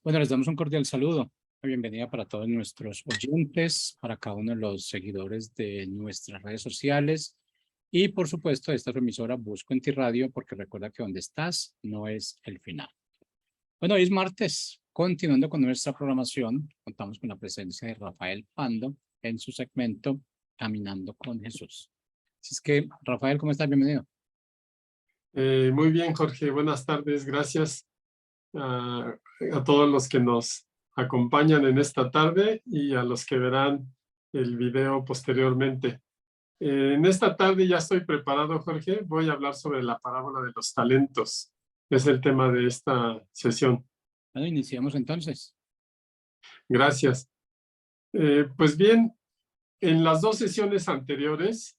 Bueno, les damos un cordial saludo. Una bienvenida para todos nuestros oyentes, para cada uno de los seguidores de nuestras redes sociales y, por supuesto, de esta su emisora Busco en Ti Radio, porque recuerda que donde estás no es el final. Bueno, hoy es martes. Continuando con nuestra programación, contamos con la presencia de Rafael Pando en su segmento Caminando con Jesús. Así es que, Rafael, ¿cómo estás? Bienvenido. Muy bien, Jorge. Buenas tardes. Gracias a todos los que nos acompañan en esta tarde y a los que verán el video posteriormente. En esta tarde ya estoy preparado, Jorge. Voy a hablar sobre la parábola de los talentos. Es el tema de esta sesión. Bueno, iniciamos entonces. Gracias. Pues bien, en las dos sesiones anteriores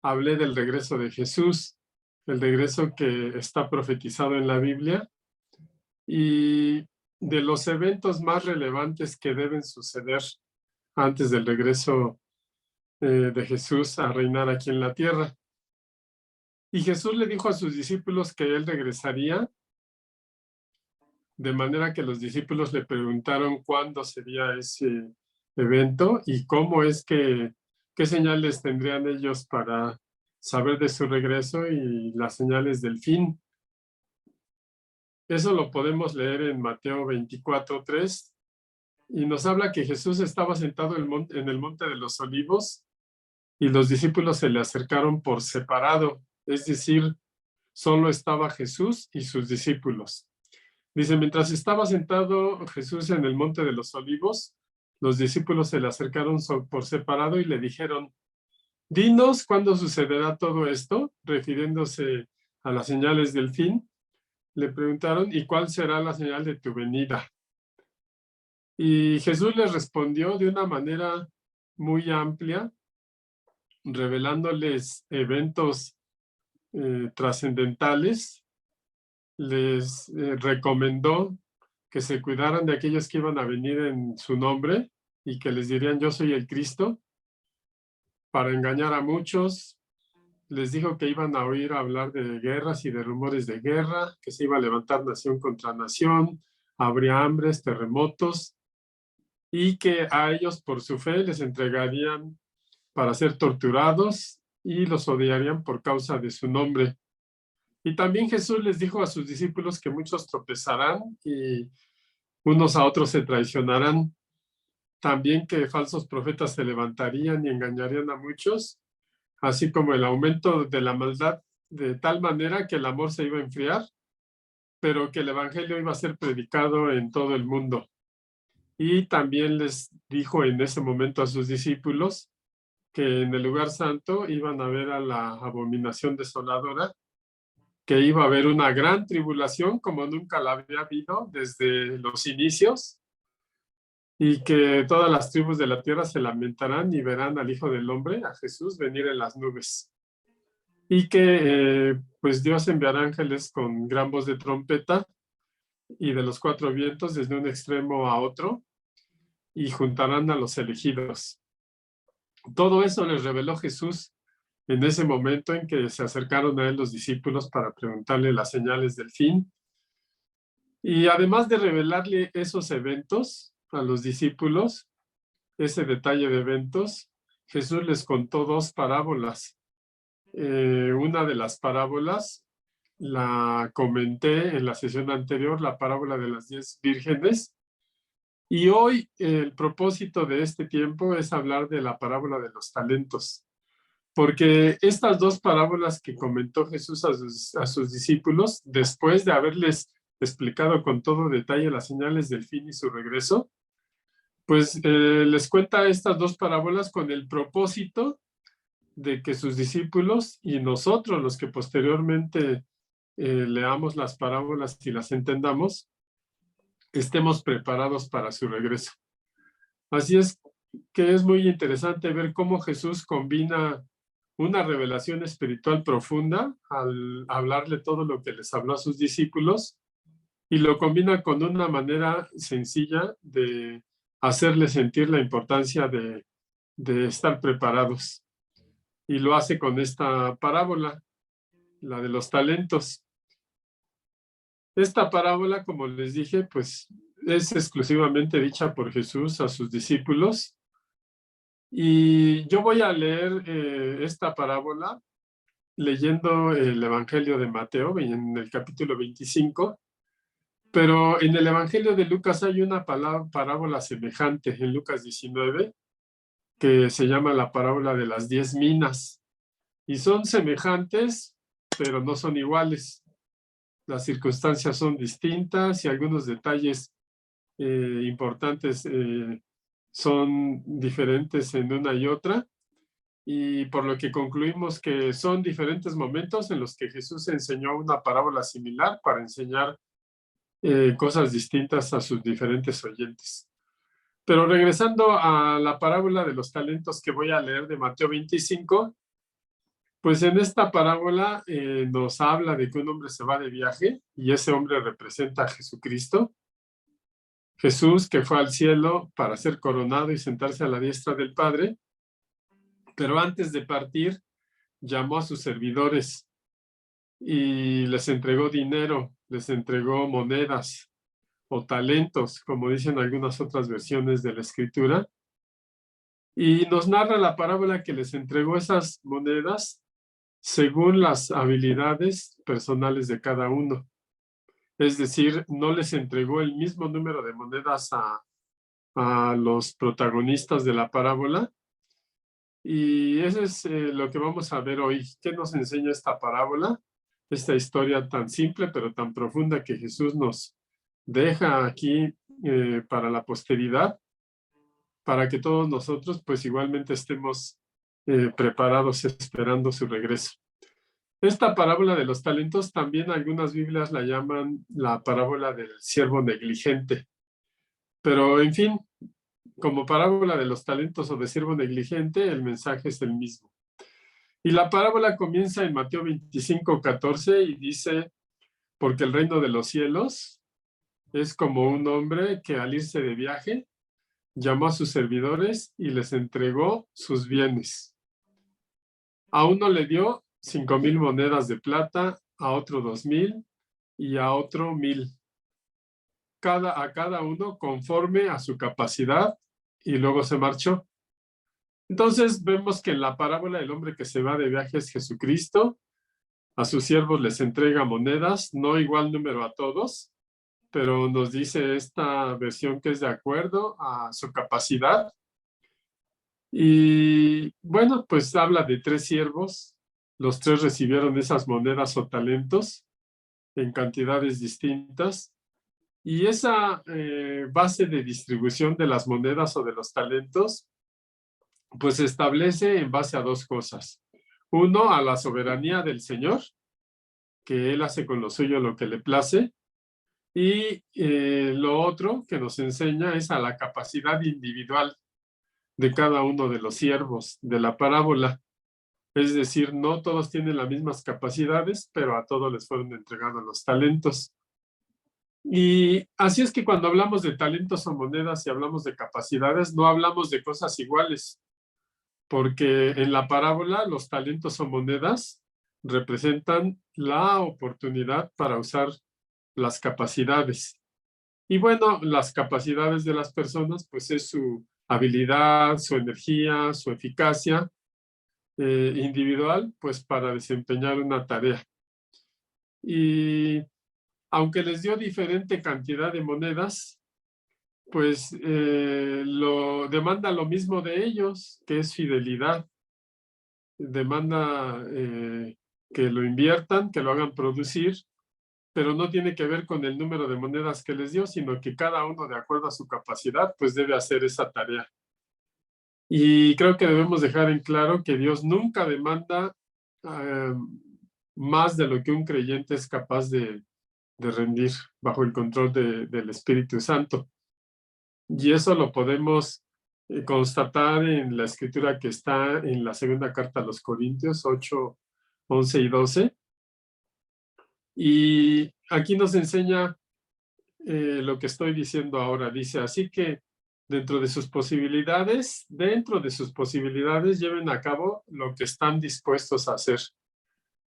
hablé del regreso de Jesús, el regreso que está profetizado en la Biblia y de los eventos más relevantes que deben suceder antes del regreso de Jesús a reinar aquí en la tierra. Y Jesús le dijo a sus discípulos que él regresaría, de manera que los discípulos le preguntaron cuándo sería ese evento y cómo es que, qué señales tendrían ellos para saber de su regreso y las señales del fin. Eso lo podemos leer en Mateo 24:3 y nos habla que Jesús estaba sentado en el monte de los olivos y los discípulos se le acercaron por separado, es decir, solo estaba Jesús y sus discípulos. Dice, mientras estaba sentado Jesús en el monte de los olivos, los discípulos se le acercaron por separado y le dijeron, dinos cuándo sucederá todo esto, refiriéndose a las señales del fin. Le preguntaron, ¿y cuál será la señal de tu venida? Y Jesús les respondió de una manera muy amplia, revelándoles eventos trascendentales. Les recomendó que se cuidaran de aquellos que iban a venir en su nombre y que les dirían, yo soy el Cristo, para engañar a muchos. Les dijo que iban a oír hablar de guerras y de rumores de guerra, que se iba a levantar nación contra nación, habría hambres, terremotos, y que a ellos por su fe les entregarían para ser torturados y los odiarían por causa de su nombre. Y también Jesús les dijo a sus discípulos que muchos tropezarán y unos a otros se traicionarán. También que falsos profetas se levantarían y engañarían a muchos, así como el aumento de la maldad de tal manera que el amor se iba a enfriar, pero que el evangelio iba a ser predicado en todo el mundo. Y también les dijo en ese momento a sus discípulos que en el lugar santo iban a ver a la abominación desoladora, que iba a haber una gran tribulación como nunca la había habido desde los inicios, y que todas las tribus de la tierra se lamentarán y verán al Hijo del Hombre, a Jesús, venir en las nubes. Y que pues Dios enviará ángeles con gran voz de trompeta y de los cuatro vientos desde un extremo a otro y juntarán a los elegidos. Todo eso les reveló Jesús en ese momento en que se acercaron a él los discípulos para preguntarle las señales del fin. Y además de revelarle esos eventos a los discípulos, ese detalle de eventos, Jesús les contó dos parábolas. Una de las parábolas la comenté en la sesión anterior, la parábola de las 10 vírgenes, y hoy el propósito de este tiempo es hablar de la parábola de los talentos, porque estas dos parábolas que comentó Jesús a sus discípulos, después de haberles explicado con todo detalle las señales del fin y su regreso, pues les cuenta estas dos parábolas con el propósito de que sus discípulos y nosotros, los que posteriormente leamos las parábolas y las entendamos, estemos preparados para su regreso. Así es que es muy interesante ver cómo Jesús combina una revelación espiritual profunda al hablarle todo lo que les habló a sus discípulos y lo combina con una manera sencilla de hacerles sentir la importancia de estar preparados. Y lo hace con esta parábola, la de los talentos. Esta parábola, como les dije, pues es exclusivamente dicha por Jesús a sus discípulos. Y yo voy a leer esta parábola leyendo el Evangelio de Mateo en el capítulo 25, pero en el Evangelio de Lucas hay una parábola semejante en Lucas 19, que se llama la parábola de las 10 minas. Y son semejantes, pero no son iguales. Las circunstancias son distintas y algunos detalles importantes son diferentes en una y otra. Y por lo que concluimos que son diferentes momentos en los que Jesús enseñó una parábola similar para enseñar cosas distintas a sus diferentes oyentes. Pero regresando a la parábola de los talentos que voy a leer de Mateo 25, pues en esta parábola nos habla de que un hombre se va de viaje y ese hombre representa a Jesucristo. Jesús que fue al cielo para ser coronado y sentarse a la diestra del Padre, pero antes de partir llamó a sus servidores y les entregó dinero, les entregó monedas o talentos, como dicen algunas otras versiones de la Escritura. Y nos narra la parábola que les entregó esas monedas según las habilidades personales de cada uno. Es decir, no les entregó el mismo número de monedas a los protagonistas de la parábola. Y eso es lo que vamos a ver hoy. ¿Qué nos enseña esta parábola? Esta historia tan simple pero tan profunda que Jesús nos deja aquí para la posteridad, para que todos nosotros pues igualmente estemos preparados esperando su regreso. Esta parábola de los talentos también algunas Biblias la llaman la parábola del siervo negligente. Pero en fin, como parábola de los talentos o de siervo negligente, el mensaje es el mismo. Y la parábola comienza en Mateo 25:14 y dice, porque el reino de los cielos es como un hombre que al irse de viaje llamó a sus servidores y les entregó sus bienes. A uno le dio 5,000 monedas de plata, a otro 2,000 y a otro 1,000. A cada uno conforme a su capacidad y luego se marchó. Entonces vemos que en la parábola el hombre que se va de viaje es Jesucristo. A sus siervos les entrega monedas, no igual número a todos, pero nos dice esta versión que es de acuerdo a su capacidad. Y bueno, pues habla de 3 siervos. Los 3 recibieron esas monedas o talentos en cantidades distintas. Y esa base de distribución de las monedas o de los talentos, pues se establece en base a 2 cosas. Uno, a la soberanía del Señor, que Él hace con lo suyo lo que le place. Y lo otro que nos enseña es a la capacidad individual de cada uno de los siervos de la parábola. Es decir, no todos tienen las mismas capacidades, pero a todos les fueron entregados los talentos. Y así es que cuando hablamos de talentos o monedas y hablamos de capacidades, no hablamos de cosas iguales, porque en la parábola los talentos o monedas representan la oportunidad para usar las capacidades. Y bueno, las capacidades de las personas, pues es su habilidad, su energía, su eficacia individual, pues para desempeñar una tarea. Y aunque les dio diferente cantidad de monedas, pues demanda lo mismo de ellos, que es fidelidad. Demanda que lo inviertan, que lo hagan producir, pero no tiene que ver con el número de monedas que les dio, sino que cada uno, de acuerdo a su capacidad, pues debe hacer esa tarea. Y creo que debemos dejar en claro que Dios nunca demanda más de lo que un creyente es capaz de rendir bajo el control del Espíritu Santo. Y eso lo podemos constatar en la escritura que está en la segunda carta a los Corintios 8, 11 y 12. Y aquí nos enseña lo que estoy diciendo ahora. Dice, así que dentro de sus posibilidades, lleven a cabo lo que están dispuestos a hacer.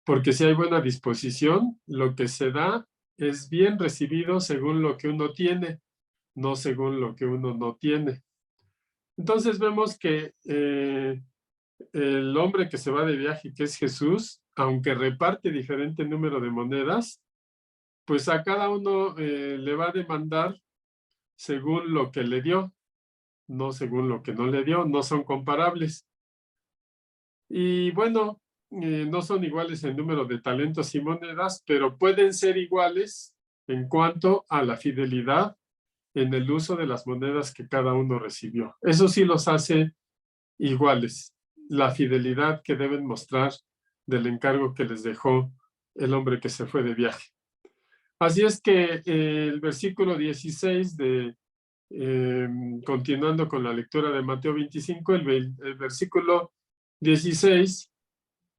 Porque si hay buena disposición, lo que se da es bien recibido según lo que uno tiene, no según lo que uno no tiene. Entonces vemos que el hombre que se va de viaje, que es Jesús, aunque reparte diferente número de monedas, pues a cada uno le va a demandar según lo que le dio, no según lo que no le dio, no son comparables. Y bueno, no son iguales en número de talentos y monedas, pero pueden ser iguales en cuanto a la fidelidad en el uso de las monedas que cada uno recibió. Eso sí los hace iguales, la fidelidad que deben mostrar del encargo que les dejó el hombre que se fue de viaje. Así es que el versículo 16 continuando con la lectura de Mateo 25, el versículo 16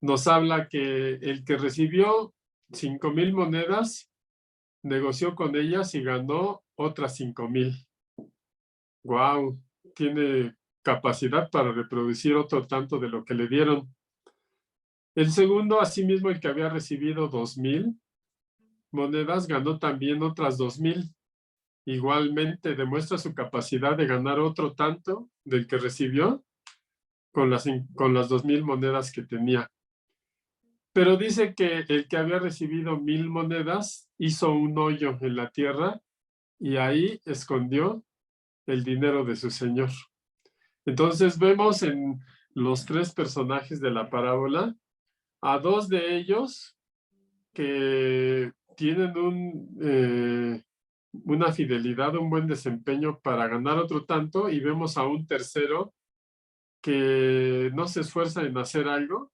nos habla que el que recibió 5,000 monedas negoció con ellas y ganó otras 5,000. ¡Wow! Tiene capacidad para reproducir otro tanto de lo que le dieron. El segundo, asimismo, el que había recibido 2,000 monedas, ganó también otras 2,000. Igualmente demuestra su capacidad de ganar otro tanto del que recibió con las 2,000 monedas que tenía. Pero dice que el que había recibido 1,000 monedas hizo un hoyo en la tierra y ahí escondió el dinero de su señor. Entonces vemos en los tres personajes de la parábola a dos de ellos que tienen una fidelidad, un buen desempeño para ganar otro tanto, y vemos a un tercero que no se esfuerza en hacer algo,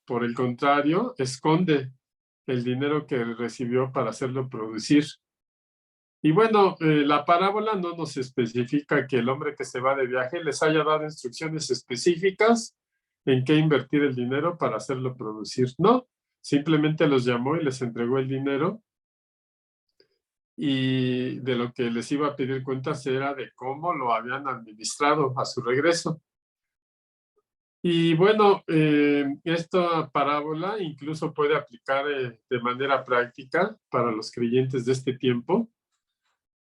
por el contrario, esconde el dinero que recibió para hacerlo producir. Y bueno, la parábola no nos especifica que el hombre que se va de viaje les haya dado instrucciones específicas en qué invertir el dinero para hacerlo producir. No, simplemente los llamó y les entregó el dinero, y de lo que les iba a pedir cuentas era de cómo lo habían administrado a su regreso. Y bueno, esta parábola incluso puede aplicar de manera práctica para los creyentes de este tiempo,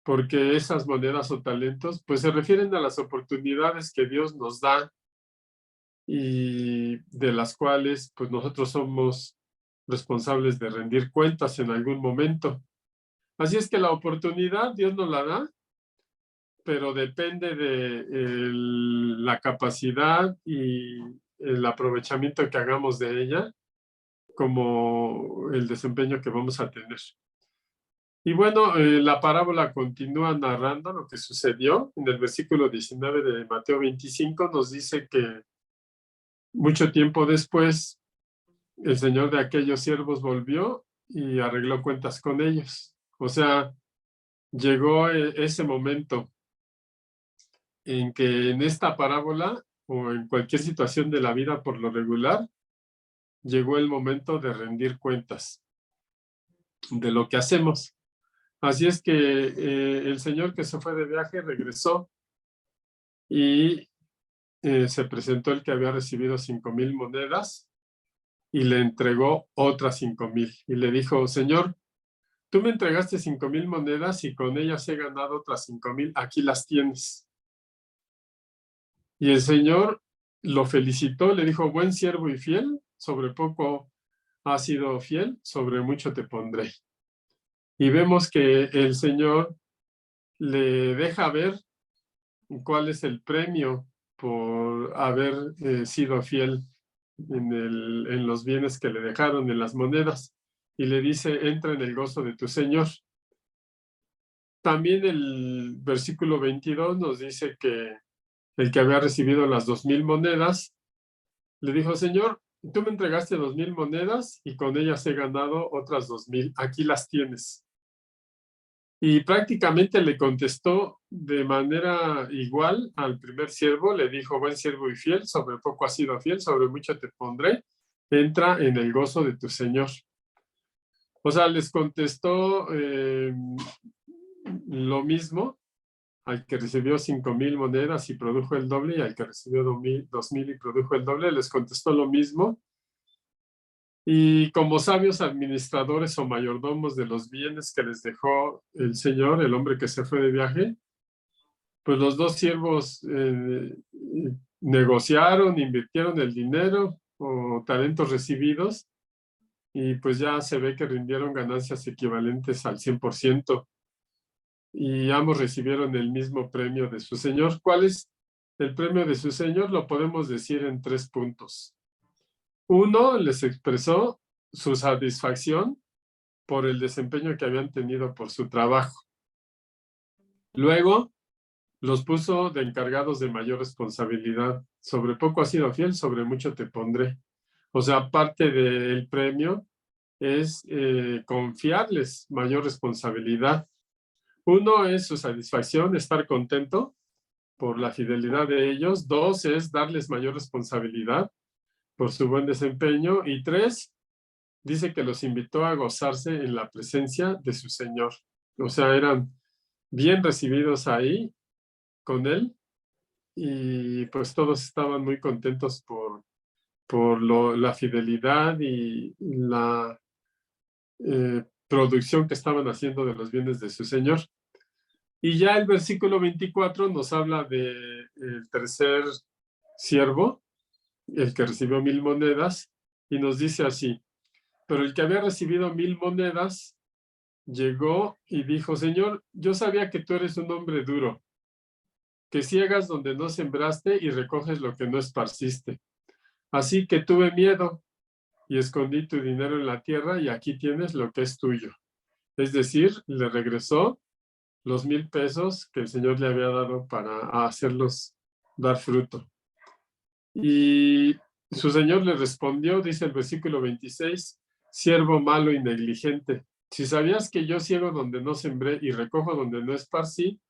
porque esas monedas o talentos pues se refieren a las oportunidades que Dios nos da y de las cuales pues nosotros somos responsables de rendir cuentas en algún momento. Así es que la oportunidad Dios nos la da, pero depende de la capacidad y el aprovechamiento que hagamos de ella, como el desempeño que vamos a tener. Y bueno, la parábola continúa narrando lo que sucedió. En el versículo 19 de Mateo 25 nos dice que mucho tiempo después el señor de aquellos siervos volvió y arregló cuentas con ellos. O sea, llegó ese momento en que en esta parábola o en cualquier situación de la vida por lo regular, llegó el momento de rendir cuentas de lo que hacemos. Así es que el señor que se fue de viaje regresó y se presentó el que había recibido 5,000 monedas y le entregó otras 5,000. Y le dijo, Señor, tú me entregaste 5,000 monedas y con ellas he ganado otras 5,000. Aquí las tienes. Y el Señor lo felicitó, le dijo, buen siervo y fiel, sobre poco has sido fiel, sobre mucho te pondré. Y vemos que el Señor le deja ver cuál es el premio por haber sido fiel en los bienes que le dejaron, en las monedas. Y le dice, entra en el gozo de tu Señor. También el versículo 22 nos dice que el que había recibido las 2,000 monedas, le dijo, Señor, tú me entregaste 2,000 monedas y con ellas he ganado otras 2,000. Aquí las tienes. Y prácticamente le contestó de manera igual al primer siervo, le dijo, buen siervo y fiel, sobre poco has sido fiel, sobre mucho te pondré, entra en el gozo de tu Señor. O sea, les contestó lo mismo al que recibió 5,000 monedas y produjo el doble, y al que recibió 2,000 y produjo el doble, les contestó lo mismo. Y como sabios administradores o mayordomos de los bienes que les dejó el Señor, el hombre que se fue de viaje, pues los dos siervos negociaron, invirtieron el dinero o talentos recibidos y pues ya se ve que rindieron ganancias equivalentes al 100% y ambos recibieron el mismo premio de su Señor. ¿Cuál es el premio de su Señor? Lo podemos decir en 3 puntos. Uno, les expresó su satisfacción por el desempeño que habían tenido por su trabajo. Luego, los puso de encargados de mayor responsabilidad. Sobre poco has sido fiel, sobre mucho te pondré. O sea, parte del premio es confiarles mayor responsabilidad. Uno es su satisfacción, estar contento por la fidelidad de ellos. 2 es darles mayor responsabilidad por su buen desempeño. Y 3, dice que los invitó a gozarse en la presencia de su Señor. O sea, eran bien recibidos ahí con él y pues todos estaban muy contentos por la fidelidad y la producción que estaban haciendo de los bienes de su Señor. Y ya el versículo 24 nos habla del tercer siervo, el que recibió 1000 monedas, y nos dice así: pero el que había recibido 1000 monedas llegó y dijo: Señor, yo sabía que tú eres un hombre duro, que ciegas donde no sembraste y recoges lo que no esparciste. Así que tuve miedo y escondí tu dinero en la tierra y aquí tienes lo que es tuyo. Es decir, le regresó los 1000 pesos que el Señor le había dado para hacerlos dar fruto. Y su Señor le respondió, dice el versículo 26, siervo malo y negligente, si sabías que yo ciego donde no sembré y recojo donde no esparcí,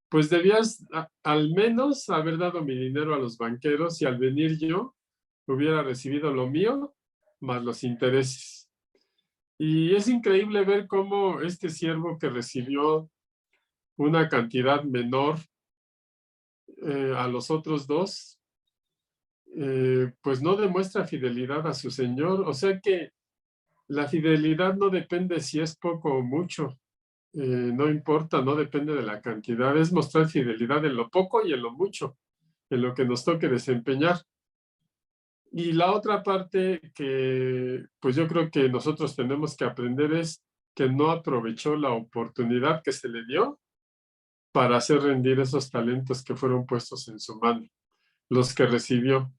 pues debías al menos haber dado mi dinero a los banqueros y al venir yo hubiera recibido lo mío más los intereses. Y es increíble ver cómo este siervo que recibió una cantidad menor a los otros dos, pues no demuestra fidelidad a su Señor. O sea que la fidelidad no depende si es poco o mucho. No importa, no depende de la cantidad. Es mostrar fidelidad en lo poco y en lo mucho, en lo que nos toque desempeñar. Y la otra parte que pues yo creo que nosotros tenemos que aprender es que no aprovechó la oportunidad que se le dio para hacer rendir esos talentos que fueron puestos en su mano, los que recibió,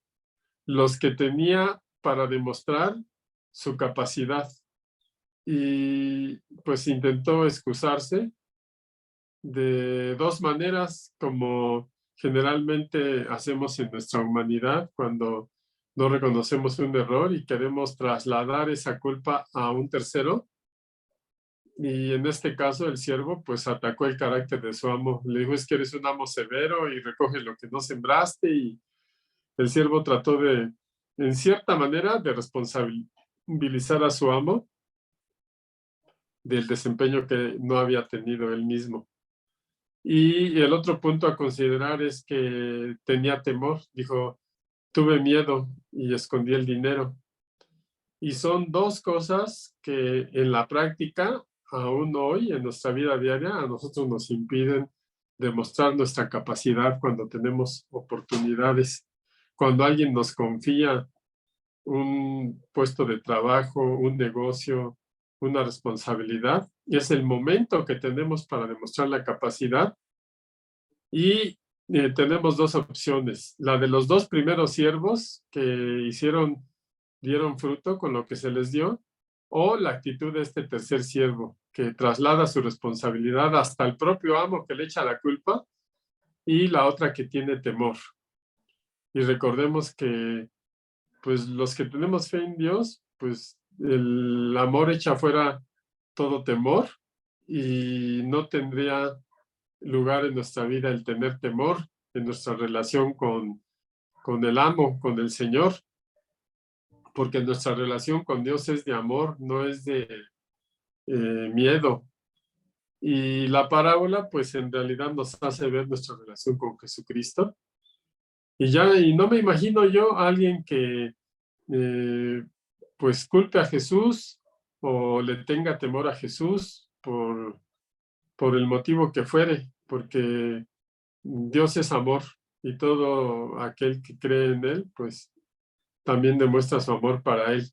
los que tenía para demostrar su capacidad. Y pues intentó excusarse de 2 maneras, como generalmente hacemos en nuestra humanidad cuando no reconocemos un error y queremos trasladar esa culpa a un tercero. Y en este caso el siervo pues atacó el carácter de su amo. Le dijo: es que eres un amo severo y recoges lo que no sembraste. Y el siervo trató de, en cierta manera, de responsabilizar a su amo del desempeño que no había tenido él mismo. Y el otro punto a considerar es que tenía temor. Dijo: tuve miedo y escondí el dinero. Y son 2 cosas que en la práctica, aún hoy, en nuestra vida diaria, a nosotros nos impiden demostrar nuestra capacidad cuando tenemos oportunidades. Cuando alguien nos confía un puesto de trabajo, un negocio, una responsabilidad, es el momento que tenemos para demostrar la capacidad. Y tenemos 2 opciones: la de los 2 primeros siervos que dieron fruto con lo que se les dio, o la actitud de este tercer siervo que traslada su responsabilidad hasta el propio amo que le echa la culpa, y la otra que tiene temor. Y recordemos que pues los que tenemos fe en Dios, pues el amor echa fuera todo temor y no tendría lugar en nuestra vida el tener temor en nuestra relación con el amo, con el Señor, porque nuestra relación con Dios es de amor, no es de miedo. Y la parábola pues en realidad nos hace ver nuestra relación con Jesucristo. Y no me imagino yo a alguien que pues culpe a Jesús o le tenga temor a Jesús por el motivo que fuere, porque Dios es amor y todo aquel que cree en él, pues también demuestra su amor para él.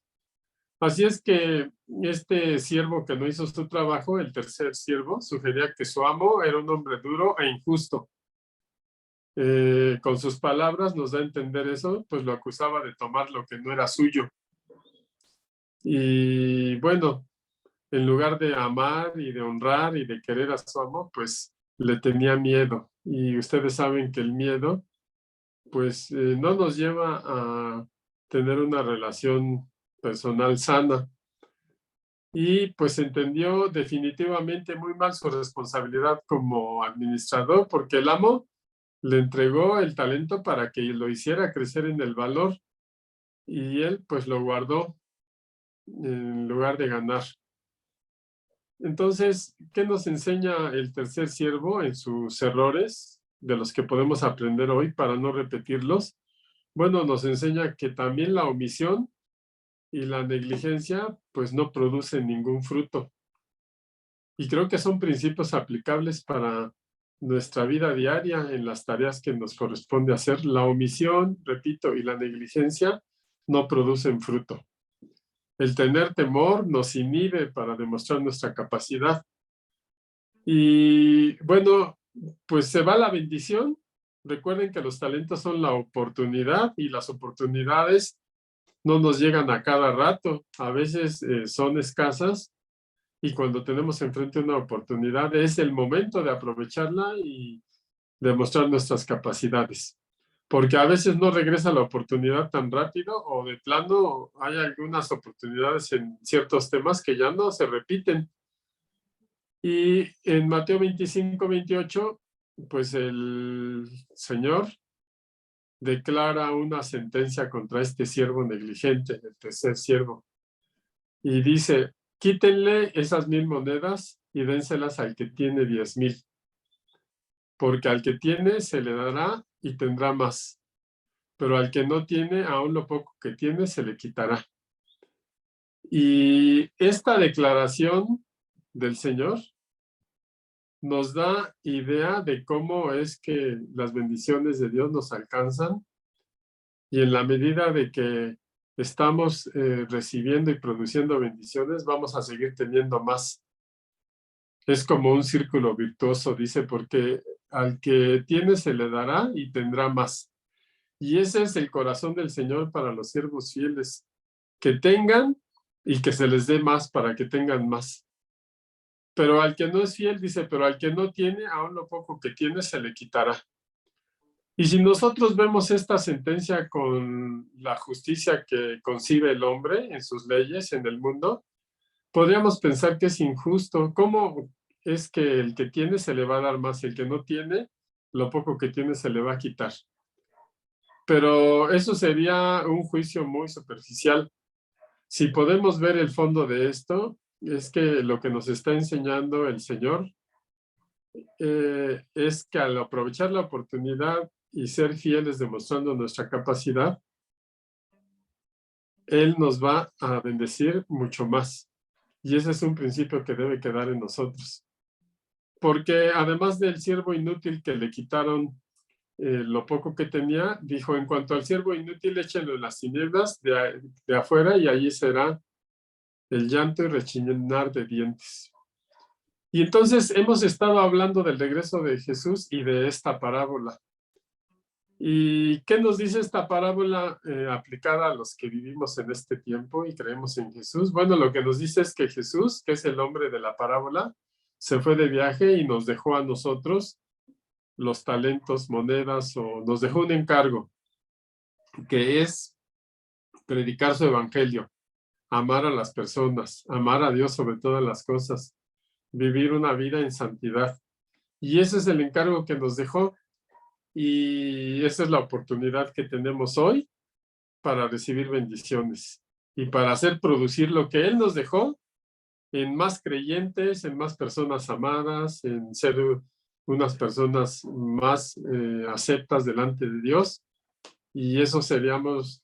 Así es que este siervo que no hizo su trabajo, el tercer siervo, sugería que su amo era un hombre duro e injusto. Con sus palabras nos da a entender eso, pues lo acusaba de tomar lo que no era suyo. Y bueno, en lugar de amar y de honrar y de querer a su amo, pues le tenía miedo. Y ustedes saben que el miedo, pues no nos lleva a tener una relación personal sana. Y pues entendió definitivamente muy mal su responsabilidad como administrador, porque el amo le entregó el talento para que lo hiciera crecer en el valor y él pues lo guardó en lugar de ganar. Entonces, ¿qué nos enseña el tercer siervo en sus errores de los que podemos aprender hoy para no repetirlos? Bueno, nos enseña que también la omisión y la negligencia pues no producen ningún fruto. Y creo que son principios aplicables para nuestra vida diaria en las tareas que nos corresponde hacer. La omisión, repito, y la negligencia no producen fruto. El tener temor nos inhibe para demostrar nuestra capacidad. Y bueno, pues se va la bendición. Recuerden que los talentos son la oportunidad y las oportunidades no nos llegan a cada rato. A veces son escasas y cuando tenemos enfrente una oportunidad es el momento de aprovecharla y demostrar nuestras capacidades. Porque a veces no regresa la oportunidad tan rápido o de plano hay algunas oportunidades en ciertos temas que ya no se repiten. Y en Mateo 25, 28, pues el Señor declara una sentencia contra este siervo negligente, el tercer siervo. Y dice, quítenle esas 1,000 monedas y dénselas al que tiene 10,000. Porque al que tiene se le dará y tendrá más. Pero al que no tiene, aún lo poco que tiene se le quitará. Y esta declaración del Señor nos da idea de cómo es que las bendiciones de Dios nos alcanzan y en la medida de que estamos recibiendo y produciendo bendiciones, vamos a seguir teniendo más. Es como un círculo virtuoso, dice, porque al que tiene se le dará y tendrá más. Y ese es el corazón del Señor para los siervos fieles, que tengan y que se les dé más para que tengan más. Pero al que no es fiel, dice, pero al que no tiene, aún lo poco que tiene se le quitará. Y si nosotros vemos esta sentencia con la justicia que concibe el hombre en sus leyes en el mundo, podríamos pensar que es injusto. ¿Cómo es que el que tiene se le va a dar más? El que no tiene, lo poco que tiene se le va a quitar. Pero eso sería un juicio muy superficial. Si podemos ver el fondo de esto, es que lo que nos está enseñando el Señor es que al aprovechar la oportunidad y ser fieles demostrando nuestra capacidad, Él nos va a bendecir mucho más. Y ese es un principio que debe quedar en nosotros. Porque además del siervo inútil que le quitaron lo poco que tenía, dijo, en cuanto al siervo inútil, échenlo en las tinieblas de afuera y allí será el llanto y rechinar de dientes. Y entonces hemos estado hablando del regreso de Jesús y de esta parábola. ¿Y qué nos dice esta parábola aplicada a los que vivimos en este tiempo y creemos en Jesús? Bueno, lo que nos dice es que Jesús, que es el hombre de la parábola, se fue de viaje y nos dejó a nosotros los talentos, monedas, o nos dejó un encargo, que es predicar su evangelio, amar a las personas, amar a Dios sobre todas las cosas, vivir una vida en santidad. Y ese es el encargo que nos dejó y esa es la oportunidad que tenemos hoy para recibir bendiciones y para hacer producir lo que Él nos dejó en más creyentes, en más personas amadas, en ser unas personas más aceptas delante de Dios. Y eso seríamos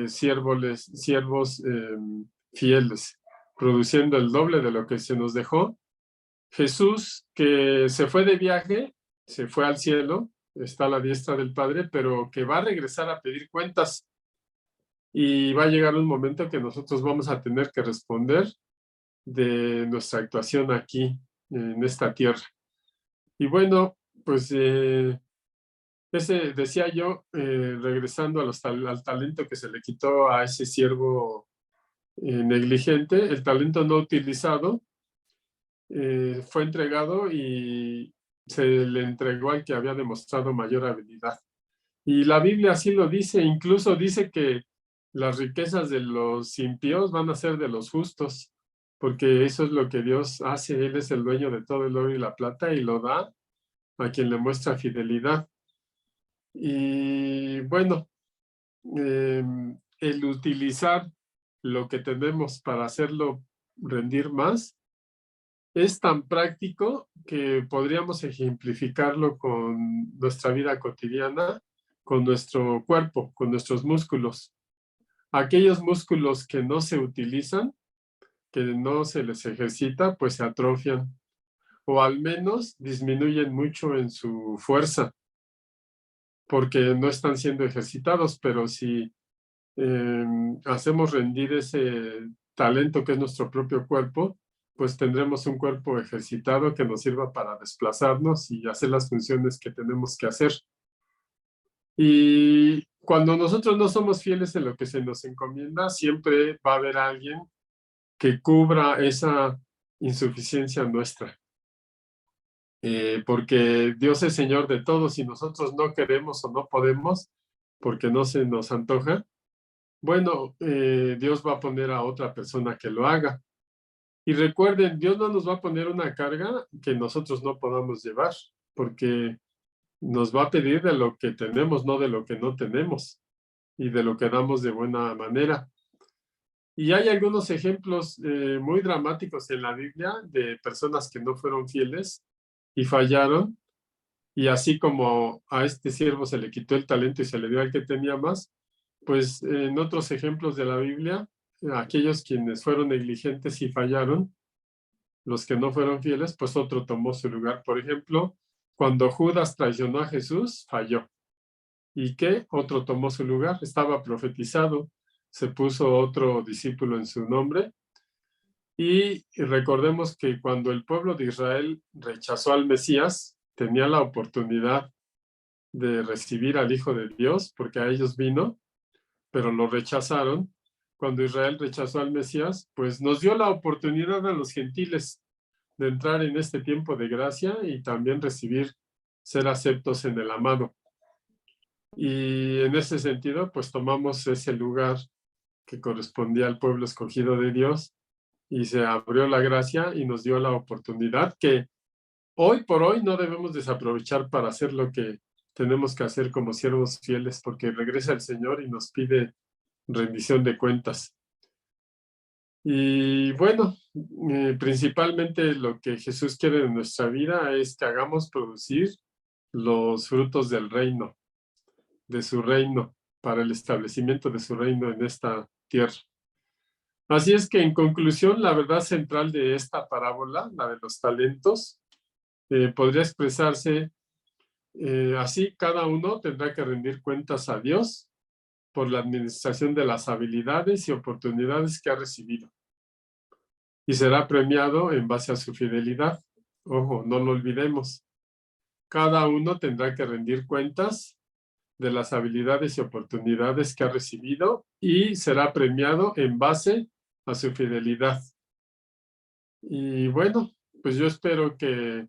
siervos fieles, produciendo el doble de lo que se nos dejó. Jesús, que se fue de viaje, se fue al cielo, está a la diestra del Padre, pero que va a regresar a pedir cuentas. Y va a llegar un momento que nosotros vamos a tener que responder de nuestra actuación aquí, en esta tierra. Y bueno, pues decía yo, regresando al talento que se le quitó a ese siervo negligente, el talento no utilizado, fue entregado y se le entregó al que había demostrado mayor habilidad. Y la Biblia así lo dice, incluso dice que las riquezas de los impíos van a ser de los justos, porque eso es lo que Dios hace. Él es el dueño de todo el oro y la plata y lo da a quien le muestra fidelidad. Y bueno, el utilizar lo que tenemos para hacerlo rendir más es tan práctico que podríamos ejemplificarlo con nuestra vida cotidiana, con nuestro cuerpo, con nuestros músculos. Aquellos músculos que no se utilizan, que no se les ejercita, pues se atrofian o al menos disminuyen mucho en su fuerza porque no están siendo ejercitados, pero si hacemos rendir ese talento que es nuestro propio cuerpo, pues tendremos un cuerpo ejercitado que nos sirva para desplazarnos y hacer las funciones que tenemos que hacer. Y cuando nosotros no somos fieles en lo que se nos encomienda, siempre va a haber alguien que cubra esa insuficiencia nuestra. Porque Dios es Señor de todos y nosotros no queremos o no podemos porque no se nos antoja, bueno, Dios va a poner a otra persona que lo haga. Y recuerden, Dios no nos va a poner una carga que nosotros no podamos llevar, porque nos va a pedir de lo que tenemos, no de lo que no tenemos, y de lo que damos de buena manera. Y hay algunos ejemplos muy dramáticos en la Biblia de personas que no fueron fieles y fallaron, y así como a este siervo se le quitó el talento y se le dio al que tenía más, pues en otros ejemplos de la Biblia, aquellos quienes fueron negligentes y fallaron, los que no fueron fieles, pues otro tomó su lugar. Por ejemplo, cuando Judas traicionó a Jesús, falló. ¿Y qué? Otro tomó su lugar, estaba profetizado, se puso otro discípulo en su nombre. Y recordemos que cuando el pueblo de Israel rechazó al Mesías, tenía la oportunidad de recibir al Hijo de Dios, porque a ellos vino, pero lo rechazaron. Cuando Israel rechazó al Mesías, pues nos dio la oportunidad a los gentiles de entrar en este tiempo de gracia y también recibir, ser aceptos en el amado. Y en ese sentido, pues tomamos ese lugar que correspondía al pueblo escogido de Dios y se abrió la gracia y nos dio la oportunidad que hoy por hoy no debemos desaprovechar para hacer lo que tenemos que hacer como siervos fieles, porque regresa el Señor y nos pide rendición de cuentas. Y bueno, principalmente lo que Jesús quiere de nuestra vida es que hagamos producir los frutos del reino, de su reino, para el establecimiento de su reino en esta tierra. Así es que en conclusión, la verdad central de esta parábola, la de los talentos, podría expresarse así: cada uno tendrá que rendir cuentas a Dios por la administración de las habilidades y oportunidades que ha recibido. Y será premiado en base a su fidelidad. Ojo, no lo olvidemos. Cada uno tendrá que rendir cuentas de las habilidades y oportunidades que ha recibido y será premiado en base a su fidelidad. Y bueno, pues yo espero que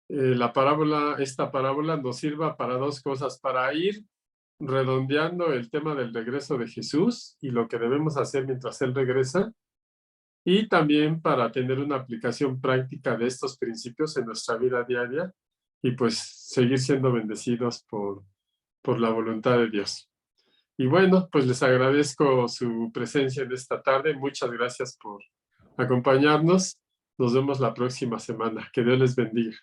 esta parábola nos sirva para dos cosas: para ir redondeando el tema del regreso de Jesús y lo que debemos hacer mientras Él regresa, y también para tener una aplicación práctica de estos principios en nuestra vida diaria y pues seguir siendo bendecidos por la voluntad de Dios. Y bueno, pues les agradezco su presencia en esta tarde. Muchas gracias por acompañarnos. Nos vemos la próxima semana. Que Dios les bendiga.